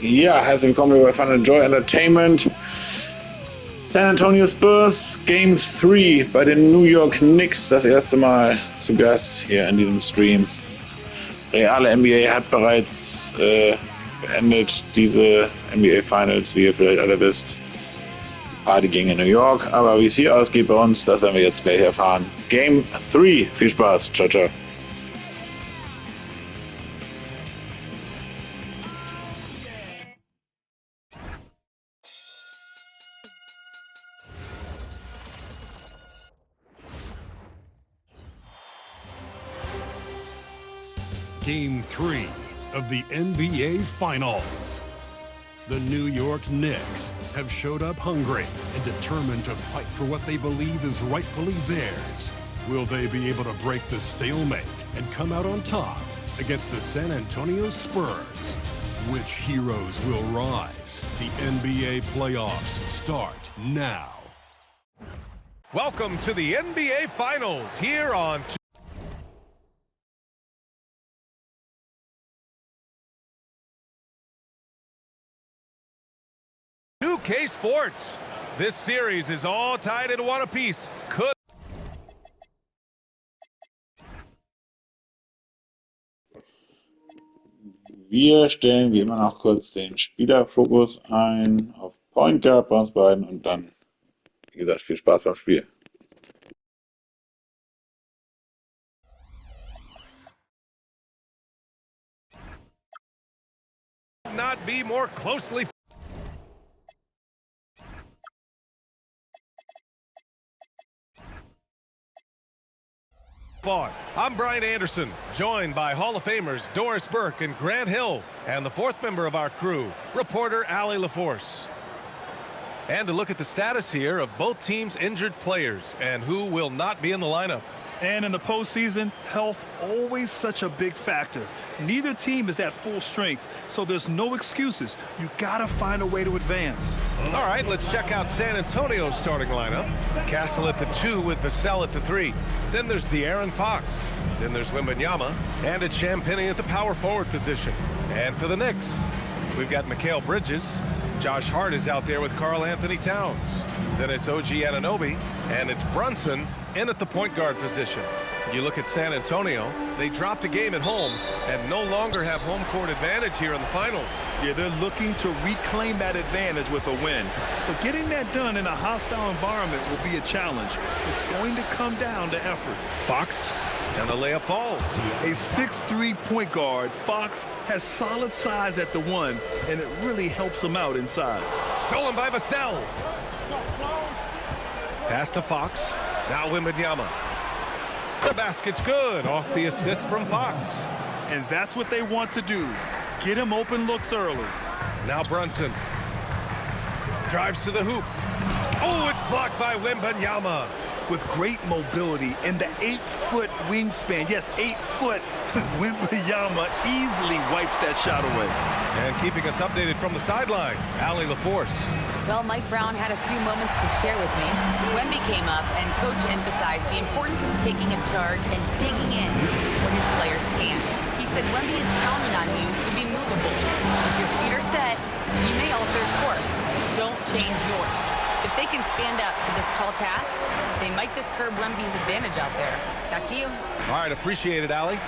Ja, herzlich willkommen bei Fun&Joy Entertainment. San Antonio Spurs Game 3 bei den New York Knicks, das erste Mal zu Gast hier in diesem Stream. Reale NBA hat bereits beendet diese NBA Finals, wie ihr vielleicht alle wisst. Party ging in New York, aber wie es hier ausgeht bei uns, das werden wir jetzt gleich erfahren. Game 3, viel Spaß, ciao, ciao. Game 3 of the NBA Finals. The New York Knicks have showed up hungry and determined to fight for what they believe is rightfully theirs. Will they be able to break the stalemate and come out on top against the San Antonio Spurs? Which heroes will rise? The NBA playoffs start now. Welcome to the NBA Finals here on 2K Sports. This series is all tied into one apiece. Wir stellen wie immer noch kurz den Spielerfokus ein auf Point Guard bei uns beiden und dann, wie gesagt, viel Spaß beim Spiel. Not be more closely fought. I'm Brian Anderson, joined by Hall of Famers Doris Burke and Grant Hill, and the fourth member of our crew, reporter Allie LaForce. And to look at the status here of both teams' injured players and who will not be in the lineup. And in the postseason, health always such a big factor. Neither team is at full strength, so there's no excuses. You gotta find a way to advance. All right, let's check out San Antonio's starting lineup. Castle at the 2 with Vassell at the 3. Then there's De'Aaron Fox. Then there's Wembanyama. And it's Champagnie at the power forward position. And for the Knicks, we've got Mikal Bridges. Josh Hart is out there with Karl Anthony Towns. Then it's OG Anunoby. And it's Brunson in at the point guard position. You look at San Antonio, they dropped a game at home and no longer have home court advantage here in the finals. Yeah, they're looking to reclaim that advantage with a win. But getting that done in a hostile environment will be a challenge. It's going to come down to effort. Fox, and the layup falls. A 6'3" point guard, Fox has solid size at the 1, and it really helps him out inside. Stolen by Vassell. Pass to Fox. Now Wembanyama. The basket's good off the assist from Fox. And that's what they want to do. Get him open looks early. Now Brunson. Drives to the hoop. Oh, it's blocked by Wembanyama. With great mobility and the 8-foot wingspan. Yes, 8 foot. Wembanyama easily wipes that shot away. And keeping us updated from the sideline, Allie LaForce. Well, Mike Brown had a few moments to share with me. Wemby came up and Coach emphasized the importance of taking a charge and digging in when his players can't. He said Wemby is counting on you to be movable. If your feet are set, you may alter his course. Don't change yours. If they can stand up to this tall task, they might just curb Wemby's advantage out there. Back to you. All right, appreciate it, Allie.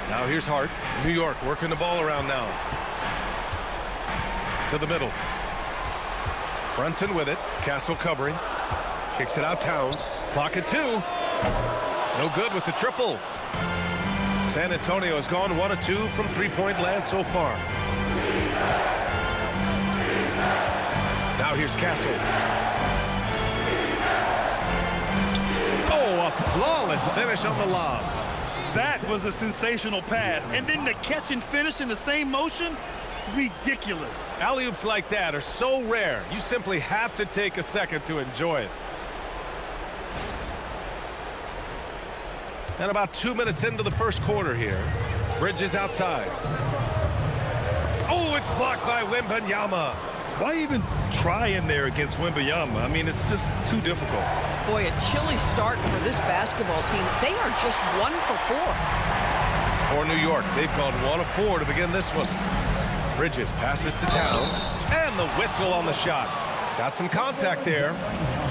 Now here's Hart. New York working the ball around now. To the middle. Brunson with it. Castle covering. Kicks it out Towns. Clock at 2. No good with the triple. San Antonio has gone 1 of 2 from three-point land so far. Now here's Castle. Oh, a flawless finish on the lob. That was a sensational pass. And then the catch and finish in the same motion? Ridiculous. Alley-oops like that are so rare, you simply have to take a second to enjoy it. And about 2 minutes into the first quarter here. Bridges outside. Oh, it's blocked by Wembanyama. Why even try in there against Wembanyama? I mean, it's just too difficult. Boy, a chilly start for this basketball team. They are just 1 for 4. For New York, they've gone 1 of 4 to begin this one. Bridges passes to Towns, and the whistle on the shot. Got some contact there.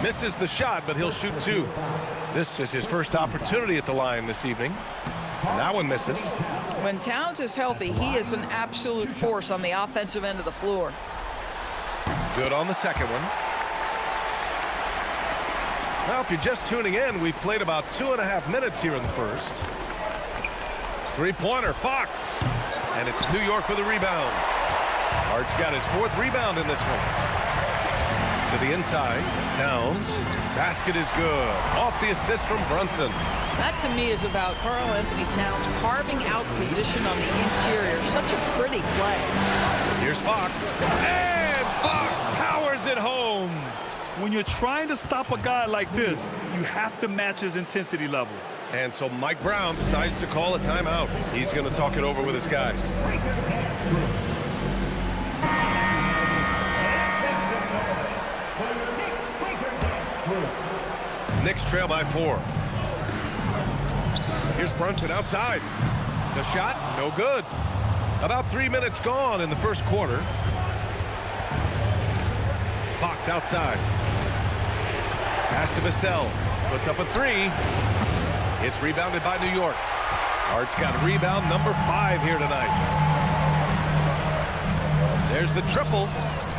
Misses the shot, but he'll shoot two. This is his first opportunity at the line this evening. That one misses. When Towns is healthy, he is an absolute force on the offensive end of the floor. Good on the second one. Well, if you're just tuning in, we've played about 2.5 minutes here in the first. Three-pointer, Fox. And it's New York with a rebound. Hart's got his 4th rebound in this one. To the inside, Towns. Basket is good. Off the assist from Brunson. That, to me, is about Karl Anthony Towns carving out position on the interior. Such a pretty play. Here's Fox. And Fox powers it home. When you're trying to stop a guy like this, you have to match his intensity level. And so Mike Brown decides to call a timeout. He's going to talk it over with his guys. Knicks trail by 4. Here's Brunson outside. The shot, no good. About 3 minutes gone in the first quarter. Fox outside. Pass to Vassell. Puts up a 3. It's rebounded by New York. Hart's got rebound number 5 here tonight. There's the triple.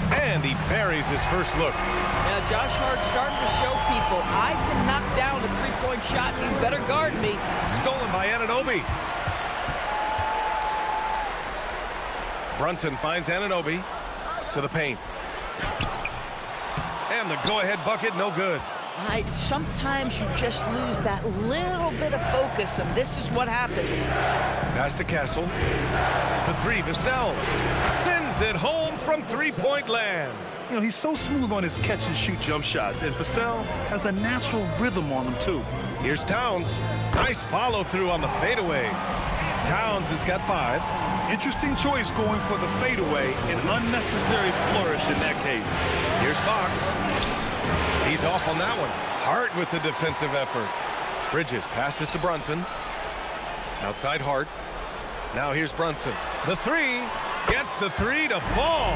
And he buries his first look. Now Josh Hart starting to show people, I can knock down a three-point shot. You better guard me. Stolen by Anunoby. Brunson finds Anunoby to the paint. And the go-ahead bucket, no good. Sometimes you just lose that little bit of focus, and this is what happens. Pass to Castle. The 3, Vassell. Sends it home from three-point land. You know, he's so smooth on his catch-and-shoot jump shots, and Vassell has a natural rhythm on him, too. Here's Towns. Nice follow-through on the fadeaway. Towns has got 5. Interesting choice going for the fadeaway, an unnecessary flourish in that case. Here's Fox. He's off on that one. Hart with the defensive effort. Bridges passes to Brunson. Outside Hart. Now here's Brunson. The 3. Gets the 3 to fall.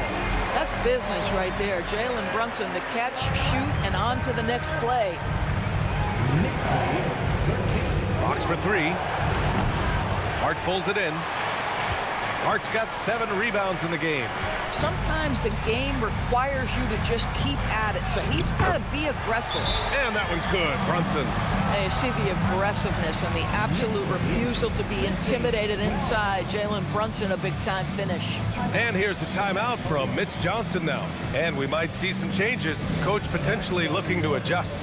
That's business right there. Jalen Brunson, the catch, shoot, and on to the next play. Fox for 3. Hart pulls it in. Hart's got 7 rebounds in the game. Sometimes the game requires you to just keep at it, so he's got to be aggressive. And that one's good. Brunson. And you see the aggressiveness and the absolute refusal to be intimidated inside. Jalen Brunson, a big-time finish. And here's the timeout from Mitch Johnson now. And we might see some changes. Coach potentially looking to adjust.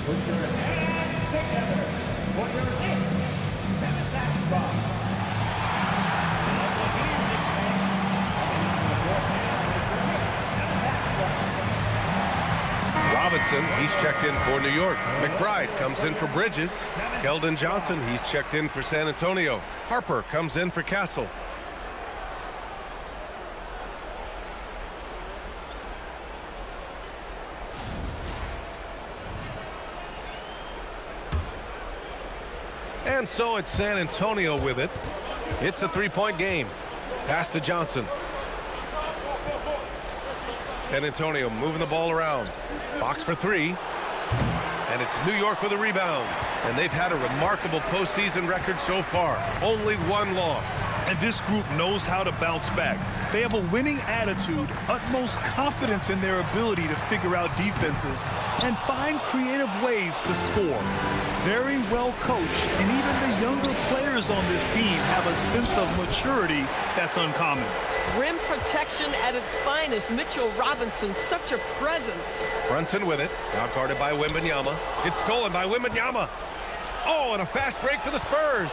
Robinson, he's checked in for New York. McBride comes in for Bridges. Keldon Johnson, he's checked in for San Antonio. Harper comes in for Castle. And so it's San Antonio with it. It's a three-point game. Pass to Johnson. San Antonio moving the ball around. Fox for 3. And it's New York with a rebound. And they've had a remarkable postseason record so far. Only 1 loss. And this group knows how to bounce back. They have a winning attitude, utmost confidence in their ability to figure out defenses, and find creative ways to score. Very well coached, and even the younger players on this team have a sense of maturity that's uncommon. Rim protection at its finest. Mitchell Robinson, such a presence. Brunson with it. Now guarded by Wembanyama. It's stolen by Wembanyama. Oh, and a fast break for the Spurs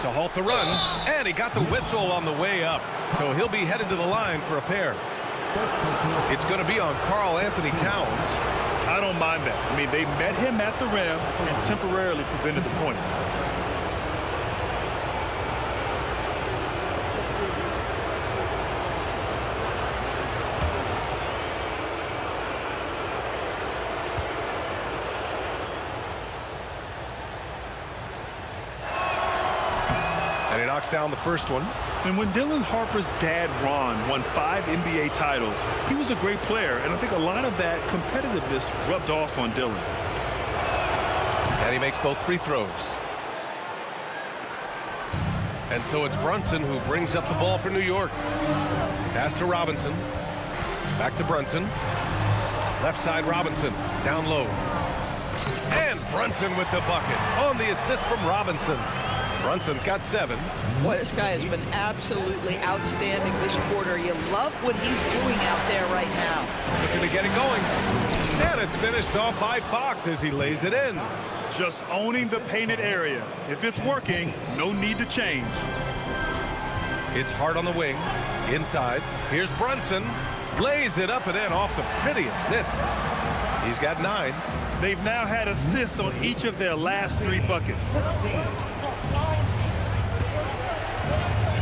to halt the run. And he got the whistle on the way up. So he'll be headed to the line for a pair. It's going to be on Karl Anthony Towns. I don't mind that. I mean, they met him at the rim and temporarily prevented the points. And he knocks down the first one. And when Dylan Harper's dad, Ron, won 5 NBA titles, he was a great player, and I think a lot of that competitiveness rubbed off on Dylan. And he makes both free throws. And so it's Brunson who brings up the ball for New York. Pass to Robinson. Back to Brunson. Left side Robinson. Down low. And Brunson with the bucket on the assist from Robinson. Brunson's got 7. Boy, this guy has been absolutely outstanding this quarter. You love what he's doing out there right now. Looking to get it going. And it's finished off by Fox as he lays it in. Just owning the painted area. If it's working, no need to change. It's Hart on the wing. Inside. Here's Brunson. Lays it up and in off the pretty assist. He's got 9. They've now had assists on each of their last 3 buckets.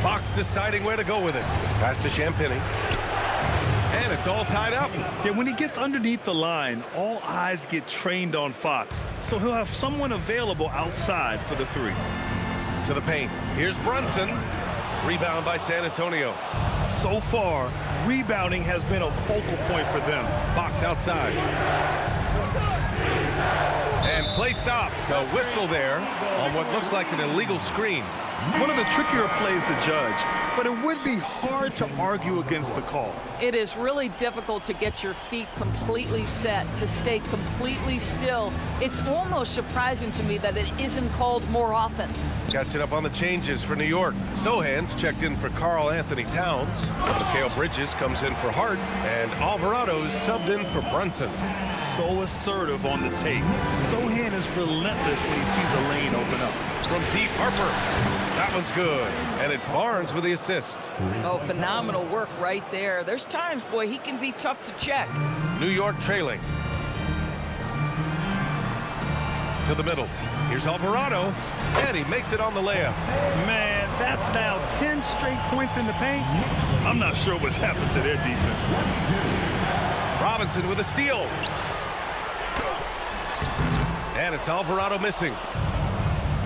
Fox deciding where to go with it. Pass to Champagny. And it's all tied up. Yeah, when he gets underneath the line, all eyes get trained on Fox. So he'll have someone available outside for the 3. To the paint. Here's Brunson. Rebound by San Antonio. So far, rebounding has been a focal point for them. Fox outside. And play stops. A whistle there on what looks like an illegal screen. One of the trickier plays to judge, but it would be hard to argue against the call. It is really difficult to get your feet completely set, to stay completely still. It's almost surprising to me that it isn't called more often. Catching up on the changes for New York. Sohan's checked in for Karl Anthony Towns. Mikal Bridges comes in for Hart. And Alvarado's subbed in for Brunson. So assertive on the tape. Sohan is relentless when he sees a lane open up. From deep, Harper. That one's good. And it's Barnes with the assist. Oh, phenomenal work right there. There's times, boy, he can be tough to check. New York trailing. To the middle. Here's Alvarado. And he makes it on the layup. Man, that's now 10 straight points in the paint. I'm not sure what's happened to their defense. Robinson with a steal. And it's Alvarado missing.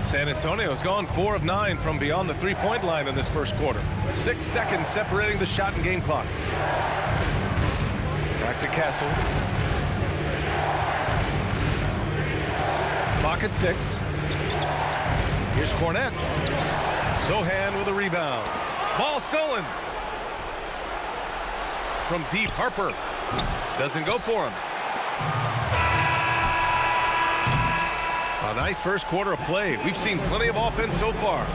San Antonio's gone 4 of 9 from beyond the 3-point line in this first quarter. 6 seconds separating the shot and game clocks. Back to Castle. Clock at 6. Here's Cornette. Sohan with a rebound. Ball stolen. From deep, Harper. Doesn't go for him. A nice first quarter of play. We've seen plenty of offense so far.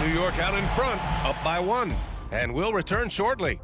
New York out in front, up by 1. And we'll return shortly.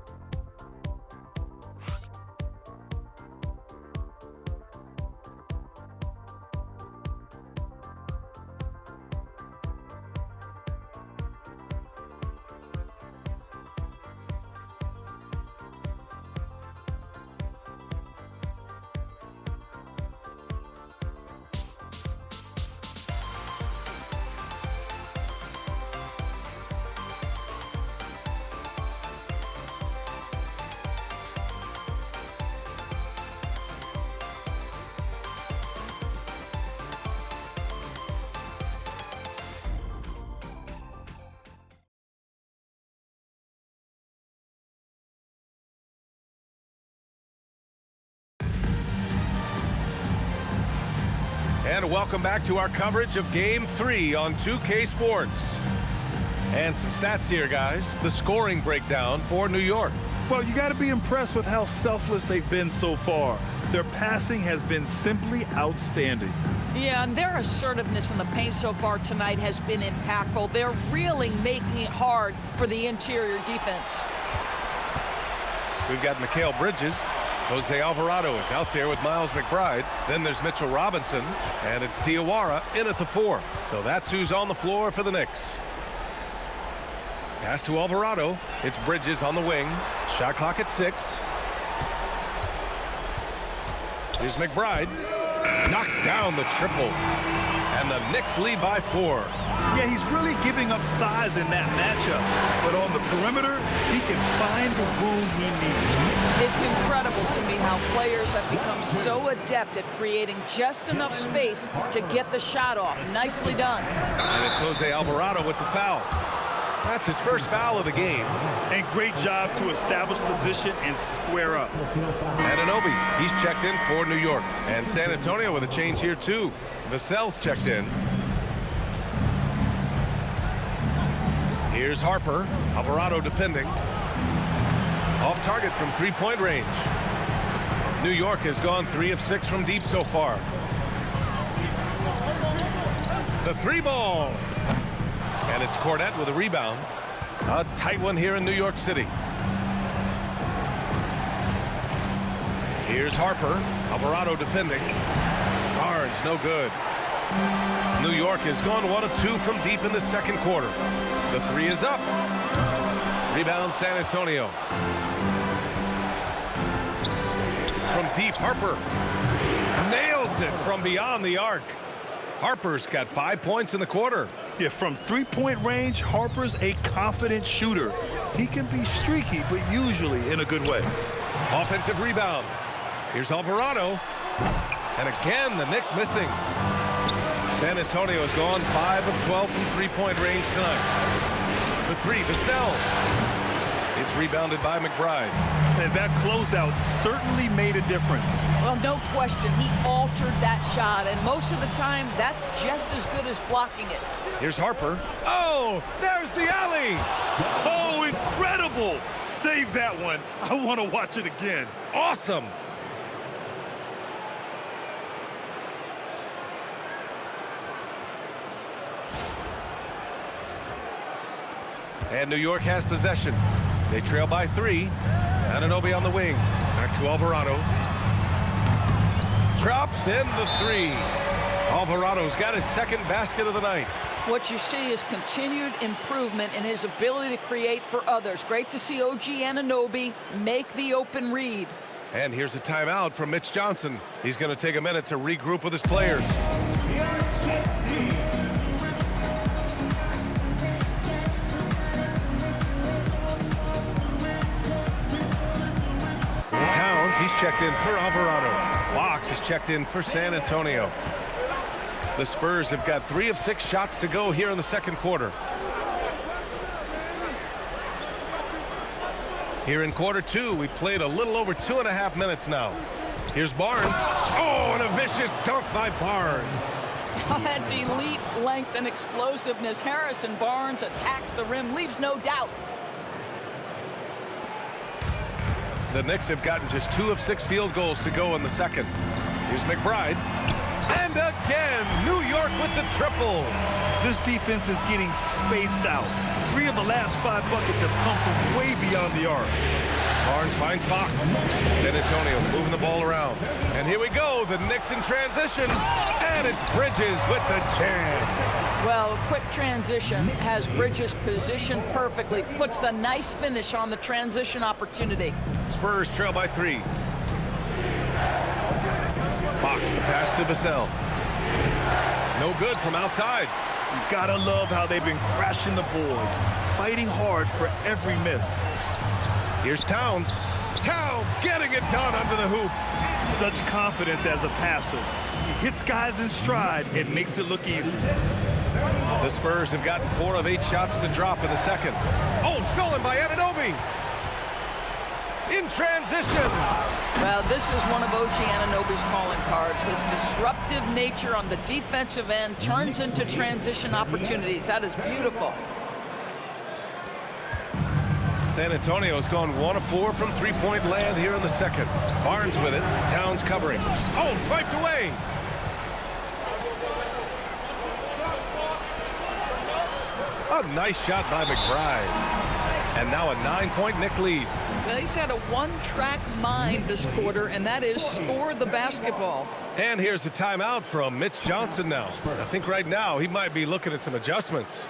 And welcome back to our coverage of Game 3 on 2K Sports. And some stats here, guys. The scoring breakdown for New York. Well, you got to be impressed with how selfless they've been so far. Their passing has been simply outstanding. Yeah, and their assertiveness in the paint so far tonight has been impactful. They're really making it hard for the interior defense. We've got Mikal Bridges. Jose Alvarado is out there with Miles McBride. Then there's Mitchell Robinson, and it's Diawara in at the 4. So that's who's on the floor for the Knicks. Pass to Alvarado. It's Bridges on the wing. Shot clock at 6. Here's McBride. Knocks down the triple. And the Knicks lead by 4. Yeah, he's really giving up size in that matchup. But on the perimeter, he can find the room he needs. It's incredible to me how players have become so adept at creating just enough space to get the shot off. Nicely done. And it's Jose Alvarado with the foul. That's his first foul of the game. And great job to establish position and square up. Anunoby, he's checked in for New York. And San Antonio with a change here too. Vassell's checked in. Here's Harper. Alvarado defending. Off target from three-point range. New York has gone 3 of 6 from deep so far. The three ball. And it's Cornette with a rebound. A tight one here in New York City. Here's Harper. Alvarado defending. Barnes, no good. New York has gone 1 of 2 from deep in the second quarter. The three is up. Rebound San Antonio. From deep, Harper nails it from beyond the arc. Harper's got 5 points in the quarter. Yeah, from three-point range, Harper's a confident shooter. He can be streaky, but usually in a good way. Offensive rebound. Here's Alvarado. And again, the Knicks missing. San Antonio has gone 5 of 12 from three-point range tonight. The three, Vassell. It's rebounded by McBride. And that closeout certainly made a difference. Well, no question. He altered that shot, and most of the time, that's just as good as blocking it. Here's Harper. Oh, there's the alley. Oh, incredible. Save that one. I want to watch it again. Awesome. And New York has possession. They trail by 3. Anunoby on the wing. Back to Alvarado. Drops in the 3. Alvarado's got his second basket of the night. What you see is continued improvement in his ability to create for others. Great to see OG Anunoby make the open read. And here's a timeout from Mitch Johnson. He's going to take a minute to regroup with his players. Towns, he's checked in for Alvarado. Fox is checked in for San Antonio. The Spurs have got 3 of 6 shots to go here in the second quarter. Here in quarter 2, we played a little over 2.5 minutes now. Here's Barnes. Oh, and a vicious dunk by Barnes. That's elite length and explosiveness. Harrison Barnes attacks the rim, leaves no doubt. The Knicks have gotten just 2 of 6 field goals to go in the second. Here's McBride. And again, New York with the triple. This defense is getting spaced out. 3 of the last 5 buckets have come from way beyond the arc. Barnes finds Fox. San Antonio moving the ball around. And here we go, the Knicks in transition. And it's Bridges with the jam. Well, quick transition has Bridges positioned perfectly. Puts the nice finish on the transition opportunity. Spurs trail by 3. Fox, the pass to Vassell. No good from outside. You gotta love how they've been crashing the boards, fighting hard for every miss. Here's Towns. Towns getting it done under the hoop. Such confidence as a passer. He hits guys in stride and makes it look easy. The Spurs have gotten 4 of 8 shots to drop in the second. Oh, stolen by Anunoby. In transition. Well, this is one of OG Anunoby's calling cards. His disruptive nature on the defensive end turns into transition opportunities. That is beautiful. San Antonio's gone 1 of 4 from three-point land here in the second. Barnes with it. Towns covering. Oh, swiped away. A nice shot by McBride. And now a 9-point Knick lead. Well, he's had a one-track mind this quarter, and that is score the basketball. And here's the timeout from Mitch Johnson now. I think right now he might be looking at some adjustments.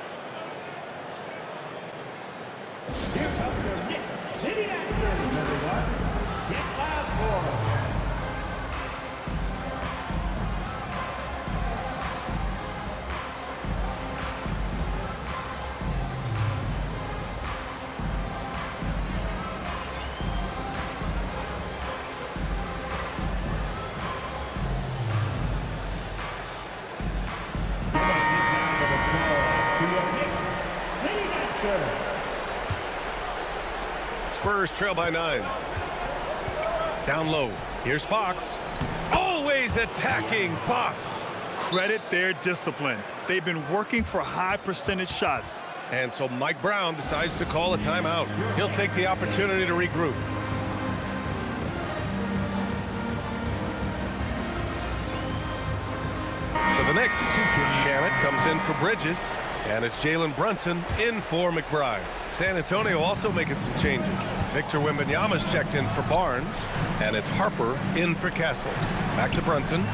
Spurs trail by 9. Down low. Here's Fox. Always attacking Fox. Credit their discipline. They've been working for high percentage shots. And so Mike Brown decides to call a timeout. He'll take the opportunity to regroup. For the Knicks, Shamit comes in for Bridges. And it's Jalen Brunson in for McBride. San Antonio also making some changes. Victor Wembanyama's checked in for Barnes. And it's Harper in for Castle. Back to Brunson.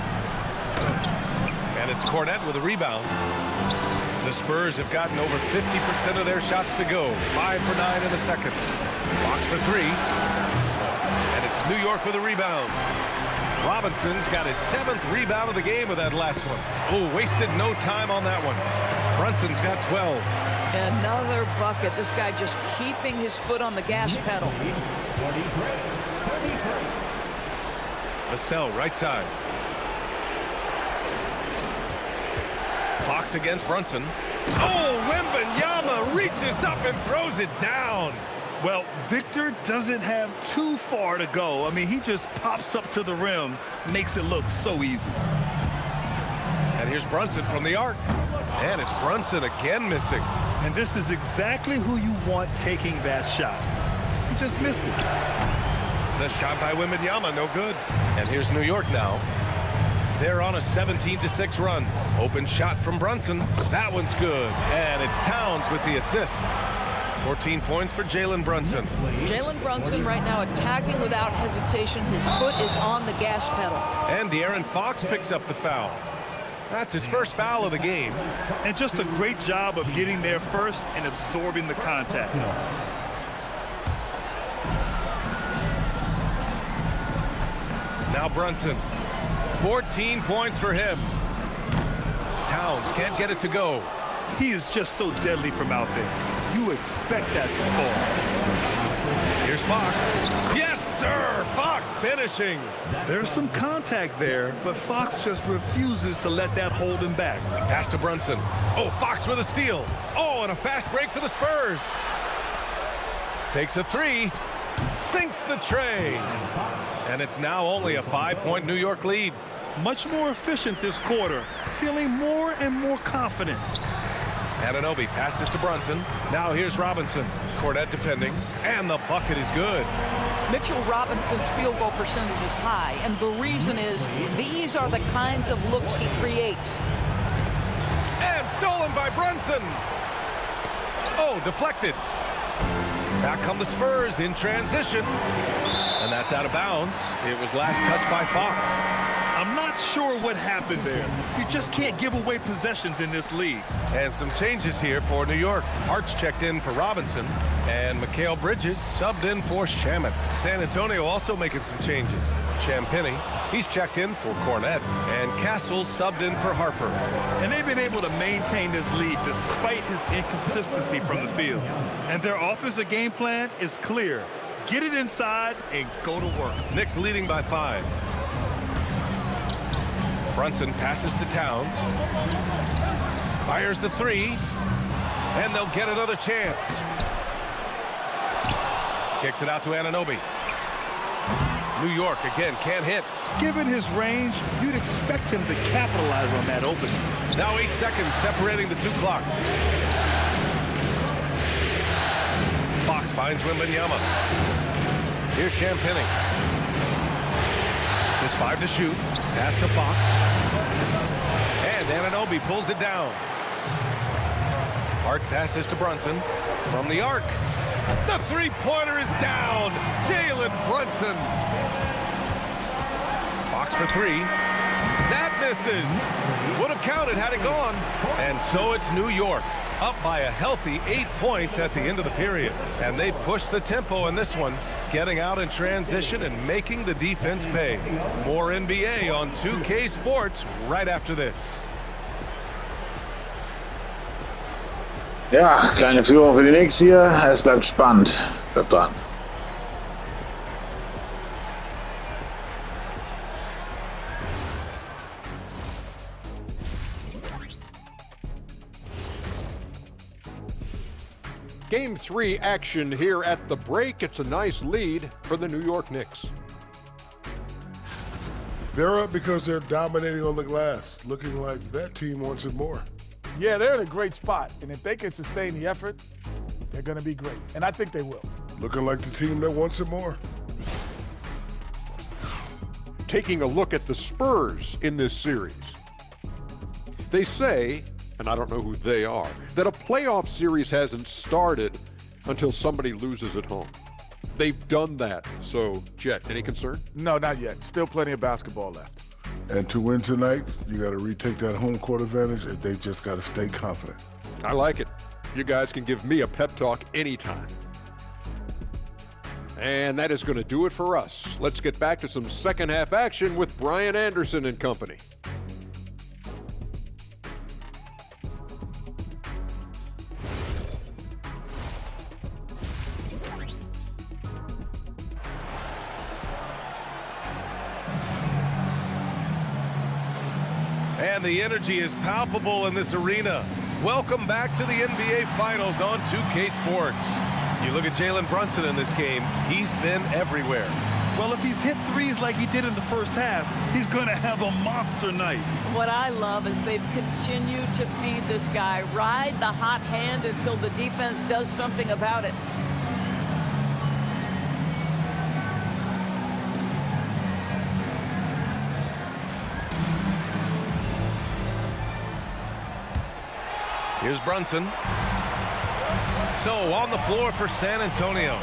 And it's Cornette with a rebound. The Spurs have gotten over 50% of their shots to go. 5 for 9 in the second. Fox for 3. And it's New York with a rebound. Robinson's got his 7th rebound of the game with that last one. Oh, wasted no time on that one. Brunson's got 12. Another bucket. This guy just keeping his foot on the gas pedal. Vassell, right side. Fox against Brunson. Oh, Wembanyama reaches up and throws it down. Well, Victor doesn't have too far to go. I mean, he just pops up to the rim, makes it look so easy. And here's Brunson from the arc. And it's Brunson again missing. And this is exactly who you want taking that shot. He just missed it. The shot by Wembanyama, no good. And here's New York now. They're on a 17-6 run. Open shot from Brunson. That one's good. And it's Towns with the assist. 14 points for Jalen Brunson. Jalen Brunson right now attacking without hesitation. His foot is on the gas pedal. And De'Aaron Fox picks up the foul. That's his first foul of the game. And just a great job of getting there first and absorbing the contact. Now Brunson. 14 points for him. Towns can't get it to go. He is just so deadly from out there. You expect that to fall. Here's Fox. Yes, sir! Fox finishing. There's some contact there, but Fox just refuses to let that hold him back. Pass to Brunson. Oh, Fox with a steal. Oh, and a fast break for the Spurs. Takes a 3. Sinks the tray. And it's now only a 5-point New York lead. Much more efficient this quarter, feeling more and more confident. Anunoby passes to Brunson. Now here's Robinson. Cornette defending. And the bucket is good. Mitchell Robinson's field goal percentage is high, and the reason is these are the kinds of looks he creates. And stolen by Brunson. Oh, deflected. Back come the Spurs in transition. And that's out of bounds. It was last touched by Fox. I'm not sure what happened there. You just can't give away possessions in this league. And some changes here for New York. Hart's checked in for Robinson. And Mikal Bridges subbed in for Shamit. San Antonio also making some changes. Champagnie, he's checked in for Cornette. And Castle subbed in for Harper. And they've been able to maintain this lead despite his inconsistency from the field. And their offensive game plan is clear. Get it inside and go to work. Knicks leading by 5. Brunson passes to Towns. Fires the 3. And they'll get another chance. Kicks it out to Anunoby. New York again can't hit. Given his range, you'd expect him to capitalize on that opening. Now 8 seconds separating the two clocks. Fox finds Wembanyama. Here's Champagnie. There's 5 to shoot. Pass to Fox. And Anunoby pulls it down. Hart passes to Brunson from the arc. The three-pointer is down. Jalen Brunson. Fox for 3. That misses. Would have counted had it gone. And so it's New York, up by a healthy 8 points at the end of the period. And they push the tempo in this one, getting out in transition and making the defense pay. More NBA on 2K Sports right after this. Ja, kleine Führung für die Knicks hier. Es bleibt spannend. Bleibt dran. Game 3 action here at the break. It's a nice lead for the New York Knicks. They're up because they're dominating on the glass, looking like that team wants it more. Yeah, they're in a great spot, and if they can sustain the effort, they're going to be great, and I think they will. Looking like the team that wants it more. Taking a look at the Spurs in this series. They say, and I don't know who they are, that a playoff series hasn't started until somebody loses at home. They've done that. So, Jet, any concern? No, not yet. Still plenty of basketball left. And to win tonight, you got to retake that home court advantage, and they just got to stay confident. I like it. You guys can give me a pep talk anytime. And that is going to do it for us. Let's get back to some second half action with Brian Anderson and company. And the energy is palpable in this arena. Welcome back to the NBA Finals on 2K Sports. You look at Jalen Brunson in this game, he's been everywhere. Well, if he's hit threes like he did in the first half, he's going to have a monster night. What I love is they've continued to feed this guy, ride the hot hand until the defense does something about it. Here's Brunson. So on the floor for San Antonio.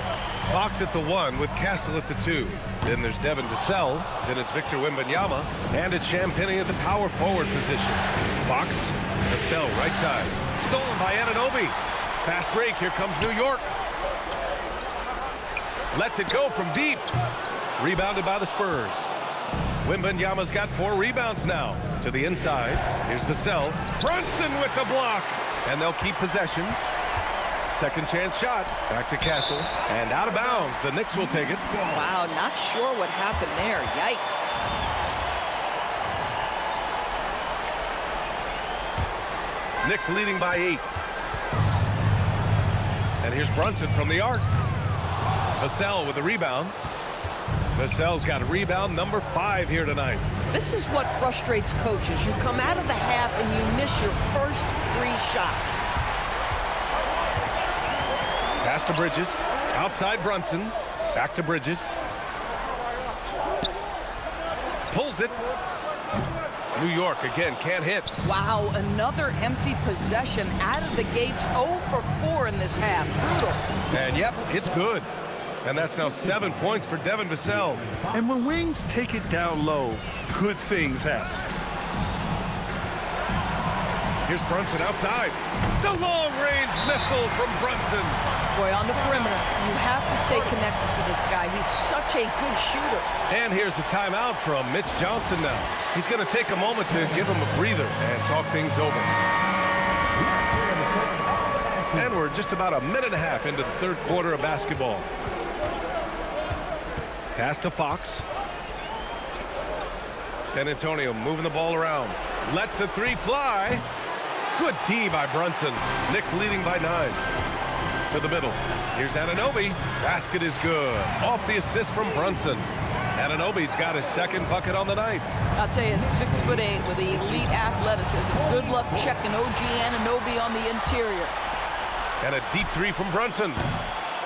Fox at the 1 with Castle at the 2. Then there's Devin Vassell. Then it's Victor Wembanyama. And it's Champagnie at the power forward position. Fox, Vassell right side. Stolen by Anunoby. Fast break. Here comes New York. Lets it go from deep. Rebounded by the Spurs. Wembanyama's got 4 rebounds now. To the inside. Here's Vassell. Brunson with the block. And they'll keep possession. Second chance shot. Back to Castle. And out of bounds. The Knicks will take it. Wow, not sure what happened there. Yikes. Knicks leading by 8. And here's Brunson from the arc. Vassell with the rebound. Vassell's got rebound number 5 here tonight. This is what frustrates coaches. You come out of the half and you miss your first 3 shots. Pass to Bridges. Outside Brunson. Back to Bridges. Pulls it. New York again can't hit. Wow, another empty possession out of the gates. 0 for 4 in this half. Brutal. And yep, it's good. And that's now 7 points for Devin Vassell. And when wings take it down low, good things happen. Here's Brunson outside. The long-range missile from Brunson. Boy, on the perimeter, you have to stay connected to this guy. He's such a good shooter. And here's the timeout from Mitch Johnson now. He's going to take a moment to give him a breather and talk things over. And we're just about a minute and a half into the third quarter of basketball. Pass to Fox. San Antonio moving the ball around. Lets the 3 fly. Good D by Brunson. Knicks leading by 9. To the middle. Here's Anunoby. Basket is good. Off the assist from Brunson. Anunoby's got his second bucket on the night. I'll tell you, it's 6'8" with elite athleticism. Good luck checking OG Anunoby on the interior. And a deep 3 from Brunson.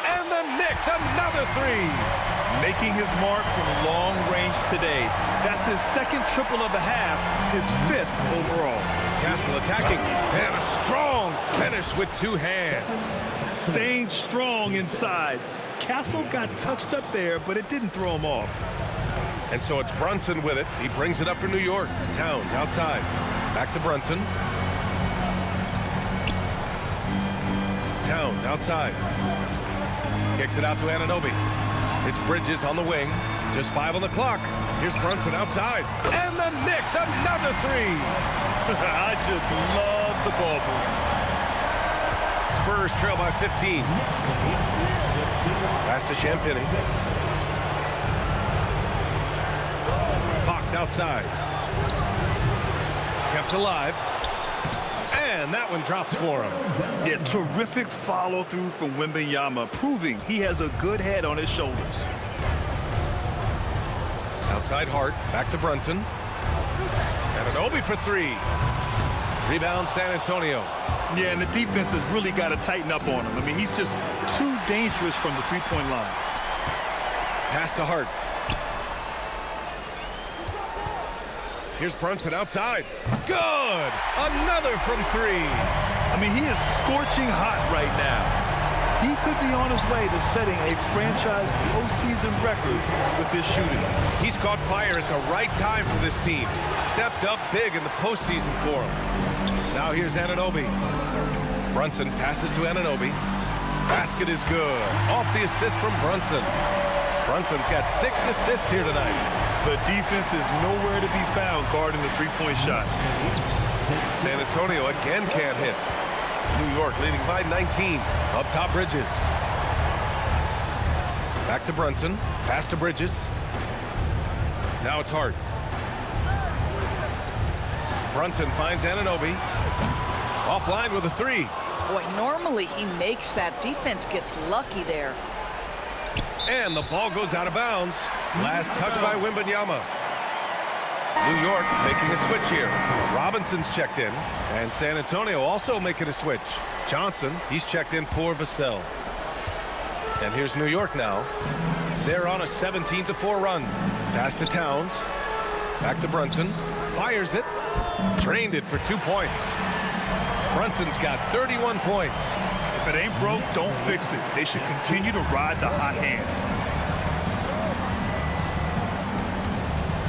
And the Knicks, another 3. Making his mark from long range today. That's his second triple of the half, his 5th overall. Castle attacking, and a strong finish with 2 hands. Staying strong inside. Castle got touched up there, but it didn't throw him off. And so it's Brunson with it. He brings it up for New York. Towns outside. Back to Brunson. Towns outside. Kicks it out to Anunoby. It's Bridges on the wing. Just 5 on the clock. Here's Brunson outside. And the Knicks, another 3. I just love the ball move. Spurs trail by 15. Pass to Champagnie. Fox outside. Kept alive. And that one drops for him. Yeah, terrific follow-through from Wembanyama, proving he has a good head on his shoulders. Outside Hart, back to Brunson. And an Obi for three. Rebound San Antonio. Yeah, and the defense has really got to tighten up on him. I mean, he's just too dangerous from the three-point line. Pass to Hart. Here's Brunson outside. Good! Another from three. I mean, he is scorching hot right now. He could be on his way to setting a franchise postseason record with his shooting. He's caught fire at the right time for this team. Stepped up big in the postseason for him. Now here's Anunoby. Brunson passes to Anunoby. Basket is good. Off the assist from Brunson. Brunson's got 6 assists here tonight. The defense is nowhere to be found guarding the three-point shot. San Antonio again can't hit. New York leading by 19. Up top, Bridges. Back to Brunson. Pass to Bridges. Now it's Hart. Brunson finds Anunoby. Offline with a three. Boy, normally he makes that. Defense gets lucky there. And the ball goes out of bounds. Last touch by Wembanyama. New York making a switch here. Robinson's checked in. And San Antonio also making a switch. Johnson, he's checked in for Vassell. And here's New York now. They're on a 17-4 run. Pass to Towns. Back to Brunson. Fires it. Drained it for 2 points. Brunson's got 31 points. If it ain't broke, don't fix it. They should continue to ride the hot hand.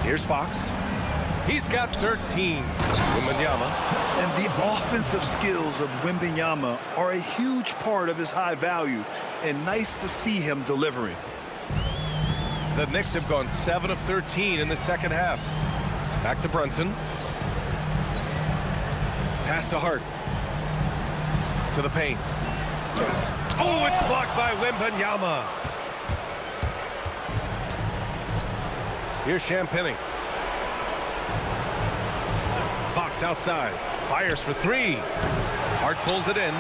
Here's Fox. He's got 13. Wembanyama. And the offensive skills of Wembanyama are a huge part of his high value, and nice to see him delivering. The Knicks have gone 7 of 13 in the second half. Back to Brunson. Pass to Hart. To the paint. Oh, it's blocked by Wembanyama. Here's Champagnie. Fox outside. Fires for three. Hart pulls it in.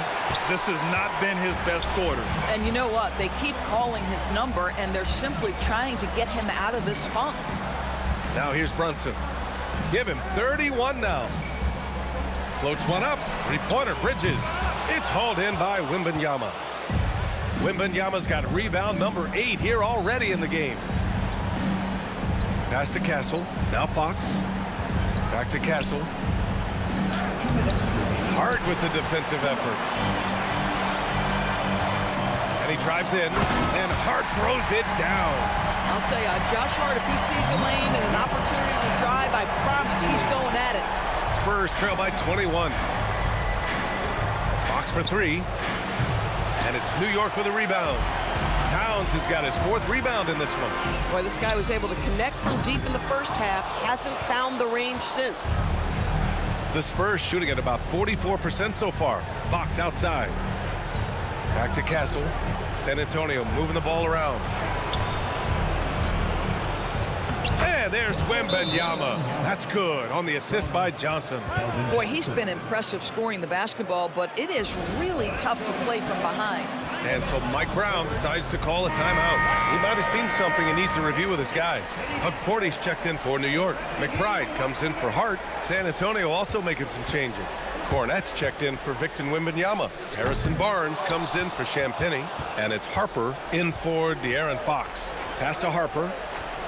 This has not been his best quarter. And you know what? They keep calling his number, and they're simply trying to get him out of this funk. Now here's Brunson. Give him 31 now. Floats one up. Three-pointer, Bridges. It's hauled in by Wembanyama. Wembanyama's got rebound number 8 here already in the game. Pass to Castle. Now Fox. Back to Castle. Hart with the defensive effort. And he drives in, and Hart throws it down. I'll tell you, Josh Hart, if he sees a lane and an opportunity to drive, I promise he's going at it. Spurs trail by 21. Fox for three. And it's New York with a rebound. Towns has got his 4th rebound in this one. Boy, this guy was able to connect from deep in the first half. Hasn't found the range since. The Spurs shooting at about 44% so far. Fox outside. Back to Castle. San Antonio moving the ball around. And there's Wembanyama. That's good on the assist by Johnson. Boy, he's been impressive scoring the basketball, but it is really tough to play from behind. And so Mike Brown decides to call a timeout. He might have seen something and needs to review with his guys. Hug Porty's checked in for New York. McBride comes in for Hart. San Antonio also making some changes. Cornette's checked in for Victor Wembanyama. Harrison Barnes comes in for Champagnie. And it's Harper in for De'Aaron Fox. Pass to Harper.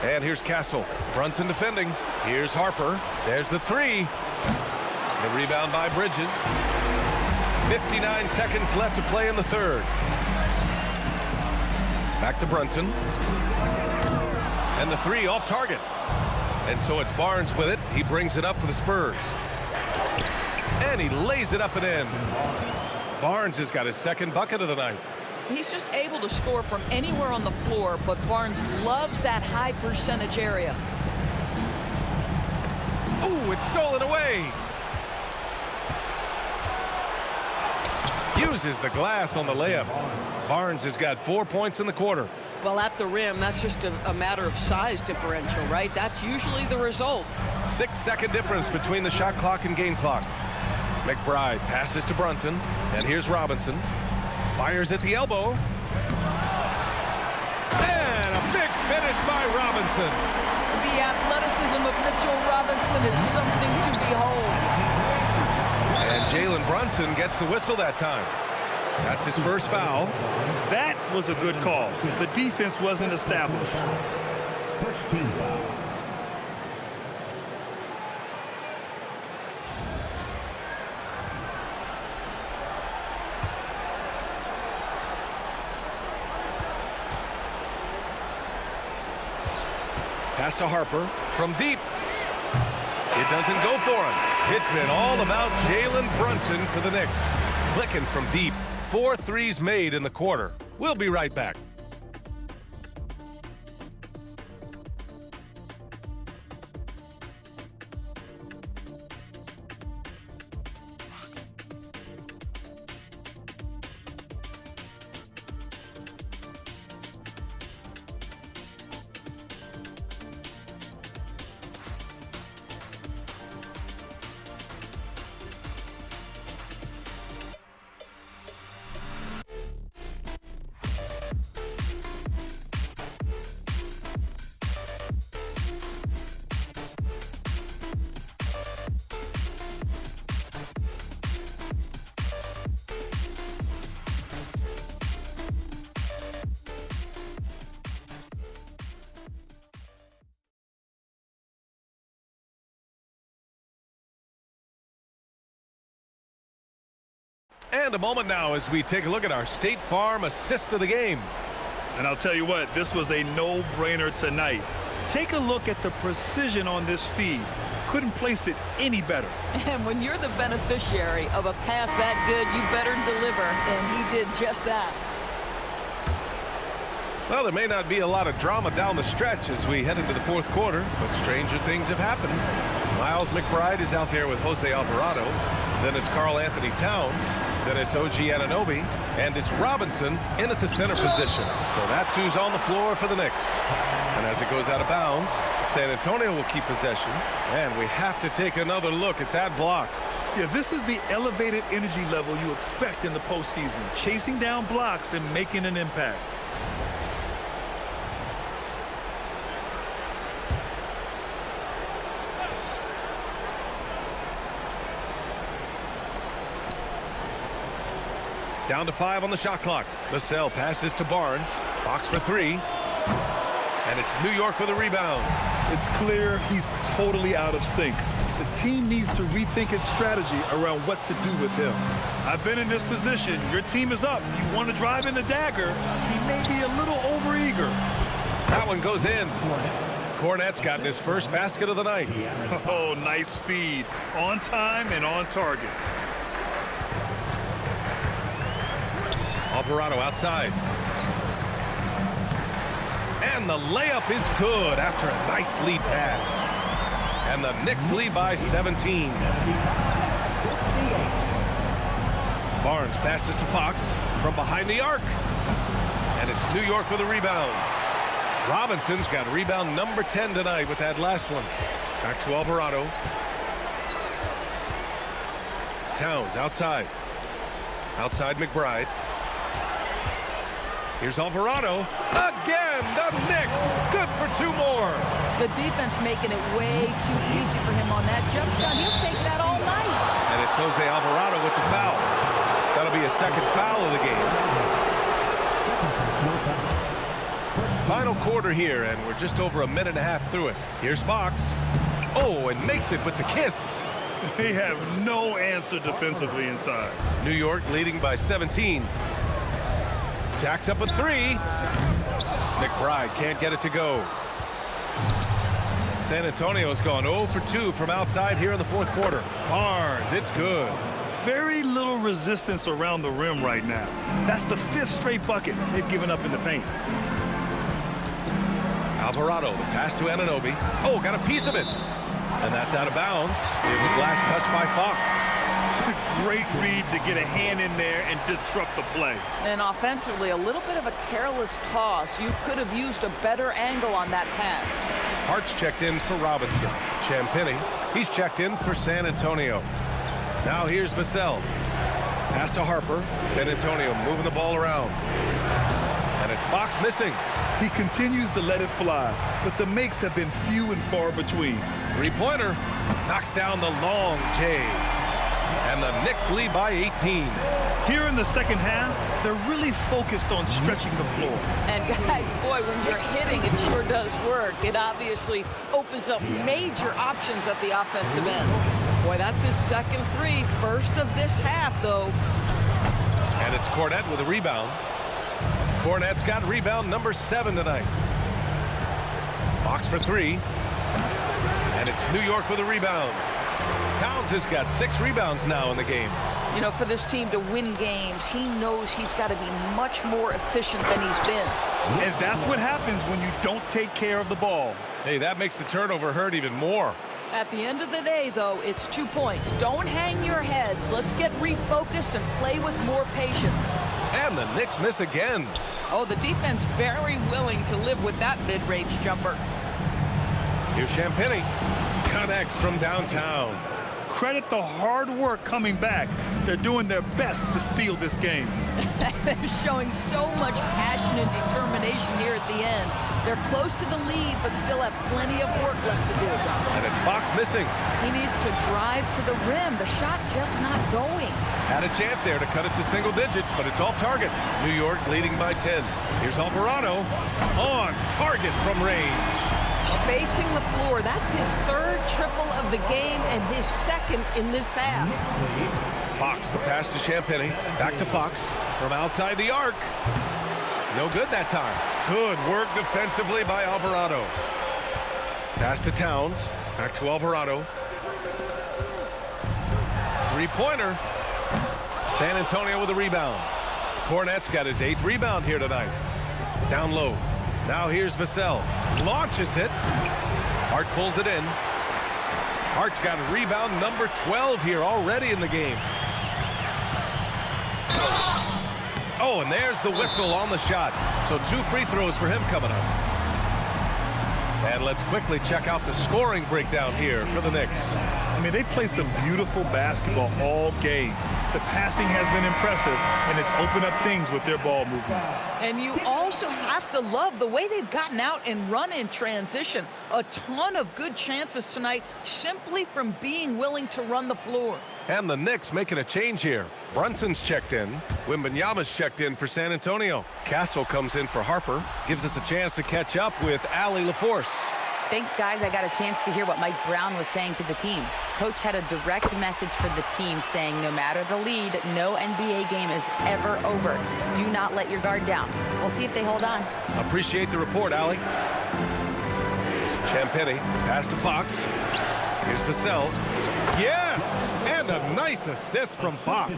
And here's Castle. Brunson defending. Here's Harper. There's the three. The rebound by Bridges. 59 seconds left to play in the third. Back to Brunson. And the three off target. And so it's Barnes with it. He brings it up for the Spurs. And he lays it up and in. Barnes has got his 2nd bucket of the night. He's just able to score from anywhere on the floor, but Barnes loves that high percentage area. Ooh, it's stolen away. Uses the glass on the layup. Barnes has got 4 points in the quarter. Well, at the rim, that's just a matter of size differential, right? That's usually the result. 6-second difference between the shot clock and game clock. McBride passes to Brunson, and here's Robinson. Fires at the elbow. And a big finish by Robinson. The athleticism of Mitchell Robinson is something to behold. And Jalen Brunson gets the whistle that time. That's his first foul. That was a good call. The defense wasn't established. First team foul. Pass to Harper from deep. It doesn't go for him. It's been all about Jalen Brunson for the Knicks. Clicking from deep. 4 threes made in the quarter. We'll be right back. And a moment now as we take a look at our State Farm assist of the game. And I'll tell you what, this was a no-brainer tonight. Take a look at the precision on this feed. Couldn't place it any better. And when you're the beneficiary of a pass that good, you better deliver, and he did just that. Well, there may not be a lot of drama down the stretch as we head into the fourth quarter, but stranger things have happened. Miles McBride is out there with Jose Alvarado. Then it's Karl Anthony Towns. Then it's OG Anunoby. And it's Robinson in at the center position. So that's who's on the floor for the Knicks. And as it goes out of bounds, San Antonio will keep possession. And we have to take another look at that block. Yeah, this is the elevated energy level you expect in the postseason. Chasing down blocks and making an impact. Down to 5 on the shot clock. Vassell passes to Barnes. Fox for 3. And it's New York with a rebound. It's clear he's totally out of sync. The team needs to rethink its strategy around what to do with him. I've been in this position. Your team is up. You want to drive in the dagger. He may be a little overeager. That one goes in. Cornette's gotten his first basket of the night. Oh, nice feed. On time and on target. Alvarado outside. And the layup is good after a nice lead pass. And the Knicks lead by 17. Barnes passes to Fox from behind the arc. And it's New York with a rebound. Robinson's got rebound number 10 tonight with that last one. Back to Alvarado. Towns outside. Outside McBride. Here's Alvarado. Again, the Knicks. Good for 2 more. The defense making it way too easy for him on that jump shot. He'll take that all night. And it's Jose Alvarado with the foul. That'll be a second foul of the game. Final quarter here, and we're just over a minute and a half through it. Here's Fox. Oh, and makes it with the kiss. They have no answer defensively inside. New York leading by 17. Jacks up a 3. McBride can't get it to go. San Antonio's gone 0 for 2 from outside here in the fourth quarter. Barnes, it's good. Very little resistance around the rim right now. That's the 5th straight bucket they've given up in the paint. Alvarado, the pass to Anunoby. Oh, got a piece of it. And that's out of bounds. It was last touched by Fox. Great read to get a hand in there and disrupt the play. And offensively, a little bit of a careless toss. You could have used a better angle on that pass. Hart's checked in for Robinson. Champagny, he's checked in for San Antonio. Now here's Vassell. Pass to Harper. San Antonio moving the ball around. And it's Fox missing. He continues to let it fly, but the makes have been few and far between. Three-pointer. Knocks down the long J. And the Knicks lead by 18. Here in the second half, they're really focused on stretching the floor. And guys, boy, when you're hitting, it sure does work. It obviously opens up major options at the offensive end. Boy, that's his second three. First of this half, though. And it's Cornette with a rebound. Cornette's got rebound number 7 tonight. Fox for 3. And it's New York with a rebound. Towns has got 6 rebounds now in the game. You know, for this team to win games, he knows he's got to be much more efficient than he's been. And that's what happens when you don't take care of the ball. Hey, that makes the turnover hurt even more. At the end of the day, though, it's 2 points. Don't hang your heads. Let's get refocused and play with more patience. And the Knicks miss again. Oh, the defense very willing to live with that mid-range jumper. Here's Champagnie. Connects from downtown. Credit the hard work coming back. They're doing their best to steal this game. They're showing so much passion and determination here at the end. They're close to the lead, but still have plenty of work left to do. And it's Fox missing. He needs to drive to the rim. The shot just not going. Had a chance there to cut it to single digits, but it's off target. New York leading by 10. Here's Alvarado on target from range. Spacing the floor. That's his 3rd triple of the game and his 2nd in this half. Fox, the pass to Champagnie. Back to Fox from outside the arc. No good that time. Good work defensively by Alvarado. Pass to Towns. Back to Alvarado. Three-pointer. San Antonio with a rebound. Cornette's got his 8th rebound here tonight. Down low. Now here's Vassell. Launches it. Hart pulls it in. Hart's got a rebound number 12 here already in the game. Oh, and there's the whistle on the shot. So 2 free throws for him coming up. And let's quickly check out the scoring breakdown here for the Knicks. I mean, they've played some beautiful basketball all game. The passing has been impressive, and it's opened up things with their ball movement. And you also have to love the way they've gotten out and run in transition. A ton of good chances tonight simply from being willing to run the floor. And the Knicks making a change here. Brunson's checked in. Wembanyama's checked in for San Antonio. Castle comes in for Harper. Gives us a chance to catch up with Allie LaForce. Thanks, guys. I got a chance to hear what Mike Brown was saying to the team. Coach had a direct message for the team saying no matter the lead, no NBA game is ever over. Do not let your guard down. We'll see if they hold on. Appreciate the report, Allie. Champagnie, pass to Fox. Here's Vassell. Yes! And a nice assist from Fox.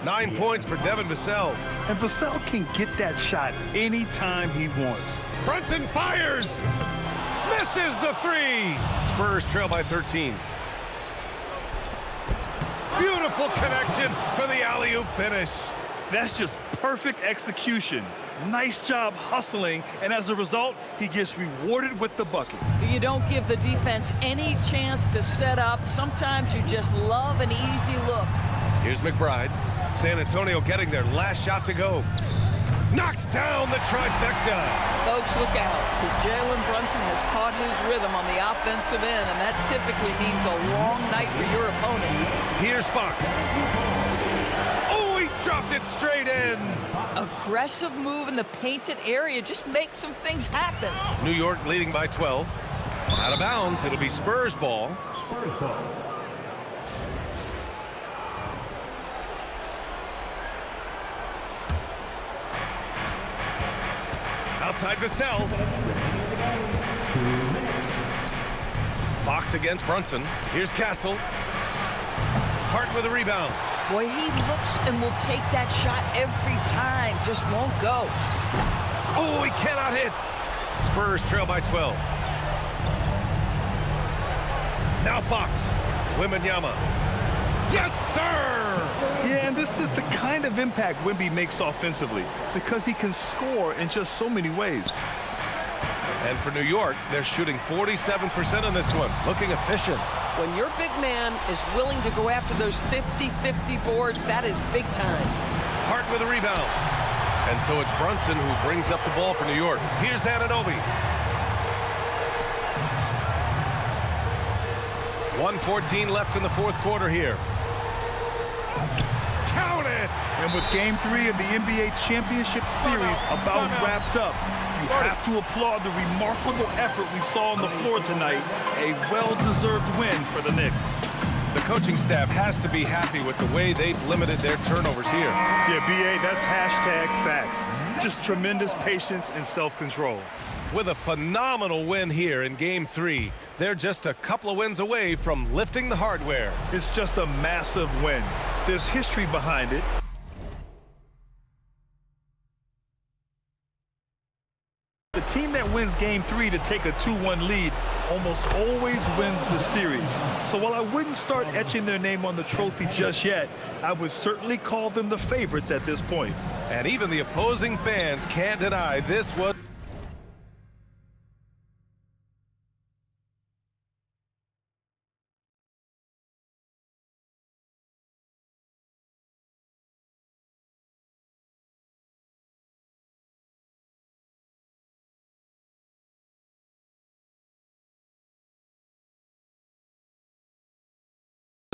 9 points for Devin Vassell. And Vassell can get that shot anytime he wants. Brunson fires! Misses the 3! Spurs trail by 13. Beautiful connection for the alley-oop finish. That's just perfect execution. Nice job hustling, and as a result, he gets rewarded with the bucket. You don't give the defense any chance to set up. Sometimes you just love an easy look. Here's McBride. San Antonio getting their last shot to go. Knocks down the trifecta. Folks, look out, because Jalen Brunson has caught his rhythm on the offensive end, and that typically means a long night for your opponent. Here's Fox. Oh, he dropped it straight in. Aggressive move in the painted area just makes some things happen. New York leading by 12. Out of bounds, it'll be Spurs ball. Spurs ball. Outside Vassell. Fox against Brunson. Here's Castle. Hart with a rebound. Boy, he looks and will take that shot every time. Just won't go. Oh, he cannot hit. Spurs trail by 12. Now Fox. Wembanyama. Yes, sir! Yeah, and this is the kind of impact Wemby makes offensively because he can score in just so many ways. And for New York, they're shooting 47% on this one. Looking efficient. When your big man is willing to go after those 50-50 boards, that is big time. Hart with a rebound. And so it's Brunson who brings up the ball for New York. Here's Anunoby. 1:14 left in the fourth quarter here. Count it! And with Game 3 of the NBA Championship Series about wrapped up, you have to applaud the remarkable effort we saw on the floor tonight. A well-deserved win for the Knicks. The coaching staff has to be happy with the way they've limited their turnovers here. Yeah, BA, that's hashtag facts. Just tremendous patience and self-control. With a phenomenal win here in Game 3, they're just a couple of wins away from lifting the hardware. It's just a massive win. There's history behind it. The team that wins Game 3 to take a 2-1 lead almost always wins the series. So while I wouldn't start etching their name on the trophy just yet, I would certainly call them the favorites at this point. And even the opposing fans can't deny this was...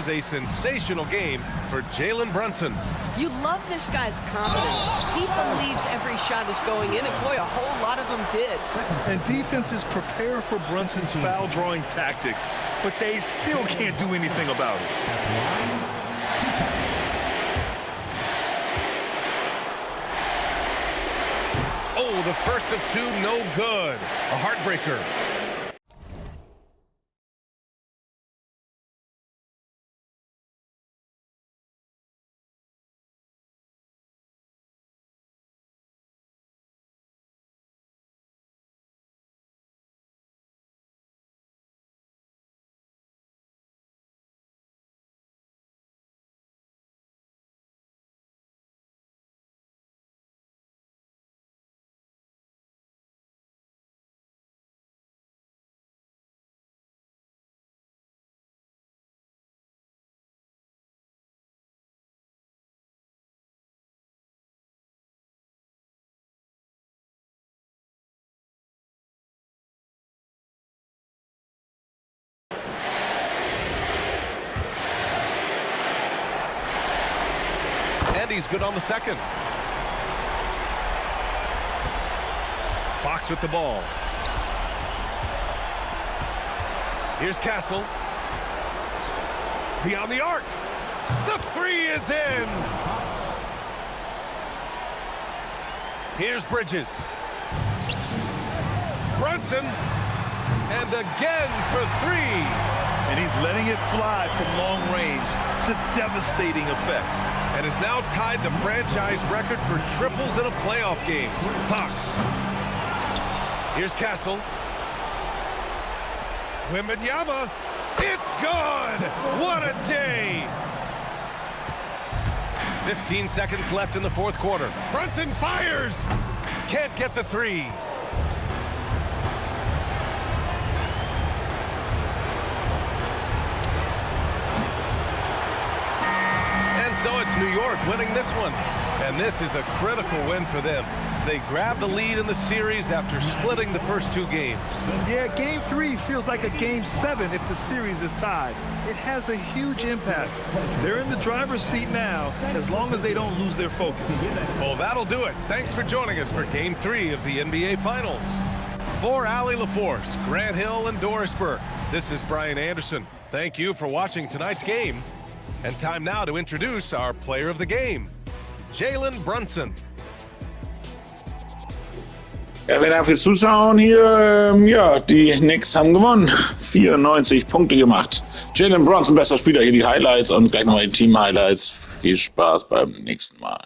a sensational game for Jalen Brunson. You love this guy's confidence. He believes every shot is going in, and boy, a whole lot of them did. And defenses prepare for Brunson's foul drawing tactics, but they still can't do anything about it. Oh, the first of two, no good. A heartbreaker. And he's good on the second. Fox with the ball. Here's Castle. Beyond the arc. The three is in. Here's Bridges. Brunson. And again for three. And he's letting it fly from long range to devastating effect. And has now tied the franchise record for triples in a playoff game. Fox. Here's Castle. Wembanyama. It's good! What a day! 15 seconds left in the fourth quarter. Brunson fires! Can't get the three. So it's New York winning this one, and this is a critical win for them. They grabbed the lead in the series after splitting the first two games. Yeah, Game 3 feels like a Game 7 if the series is tied. It has a huge impact. They're in the driver's seat now, as long as they don't lose their focus. Well, that'll do it. Thanks for joining us for Game 3 of the NBA Finals. For Allie LaForce, Grant Hill, and Doris Burke, this is Brian Anderson. Thank you for watching tonight's game. And time now to introduce our player of the game, Jalen Brunson. Ja, vielen Dank fürs Zuschauen hier. Ja, die Knicks haben gewonnen. 94 Punkte gemacht. Jalen Brunson, bester Spieler, hier die Highlights und gleich nochmal die Team-Highlights. Viel Spaß beim nächsten Mal.